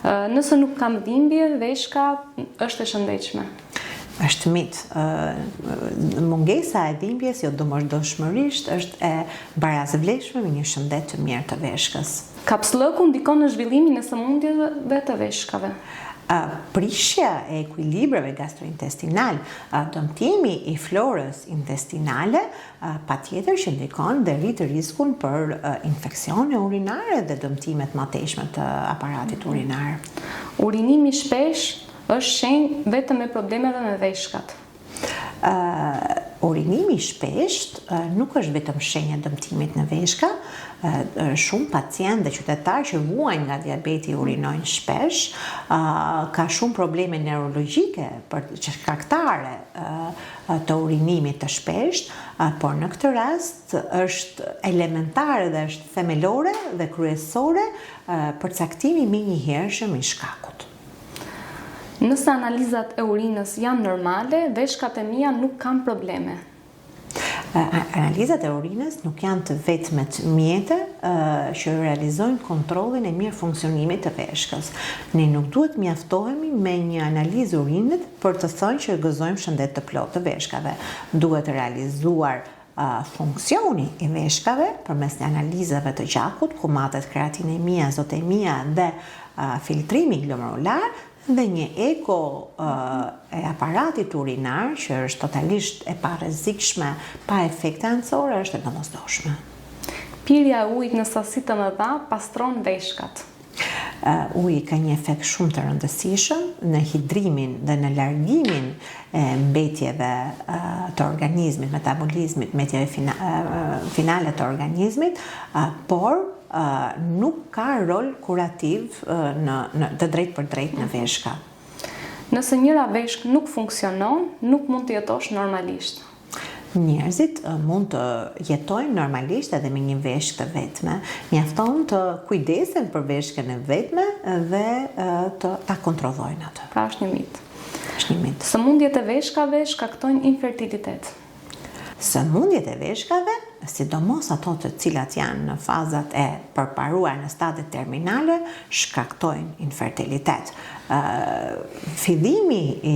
Nëse nuk kam dhimbje, veshka është e shëndetshme. Është mit. Mungesa e dhimbjes jo domosdoshmërisht është e barazvleshme me një shëndet të mirë të veshkës. Kapsllëku ndikon në zhvillimin e sëmundjeve të veshkave. Prishja e ekuilibrave gastrointestinal, dëmtimi i florës intestinale, patjetër që ndikon dhe rrit riskun për infeksione urinare dhe dëmtimet mëtejshme të aparatit urinar. Urinimi shpesh është shenjë vetëm e problemeve me veshkat. Urinimi shpesht nuk është vetëm shenjë e dëmtimit në veshka. Shumë pacient dhe qytetarë që vuajnë nga diabeti urinojnë shpesh, ka shumë probleme neurologjike që shkaktare të urinimit të shpesht, por në këtë rast është elementare dhe është themelore dhe kryesore përcaktimi menjëhershëm i shkakut. Nëse analizat e urinës janë normale, veshkat e mia nuk kanë probleme. Analizat e urinës nuk janë të vetmet mjete që realizojnë kontrollin e mirë funksionimit të veshkës. Ne nuk duhet mjaftohemi me një analizë urinit për të thënë që gëzojmë shëndet të plotë të veshkave. Duhet realizuar funksioni i veshkave përmes një analizave të gjakut, ku matet kreatinemia, azotemia dhe filtrimi glomerular, dhe një eko e aparatit urinar që është totalisht e parrezikshme, pa efekte anësore, është e domosdoshme. Pirja e ujit në sasi të mëdha pastron veshkat. Uji ka një efekt shumë të rëndësishëm në hidrimin dhe në largimin e mbetjeve të organizmit, metabolizmit, mbetjeve finale të organizmit, por nuk ka rol kurativ të drejt për drejt në veshka. Nëse njëra veshkë nuk funksionon, nuk mund të jetosh normalisht. Njerëzit mund të jetojnë normalisht edhe me një veshkë të vetme. Mjafton të kujdesen për veshkën e vetme dhe ta kontrollojnë atë. Pra është një mit. Është një mit. Sëmundjet e veshkave shkaktojnë infertilitet. Sëmundjet e veshkave, sidomos ato të cilat janë në fazat e përparuar në stadiet terminale, shkaktojnë infertilitet. Fillimi i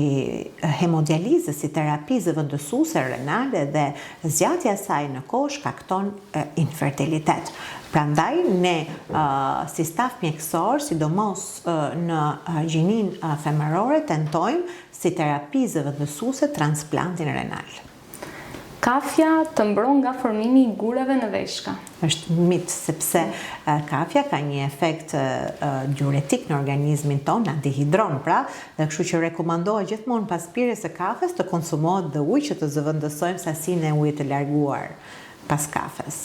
hemodializës si terapie zëvendësuese renale dhe zgjatja e saj në kohë shkakton infertilitet. Prandaj ne si staf mjekësor, sidomos në gjinin femërore, tentojmë si terapi zëvendësuese transplantin renal. Kafja të mbron nga formimi i gurave në veshka. Është mit, sepse kafja ka një efekt diuretik në organizmin ton, na dehidron pra, dhe kështu që rekomandohet gjithmonë pas pirjes së kafes të konsumohet dhe ujë që të zëvendësojmë sasinë e ujit të larguar pas kafes.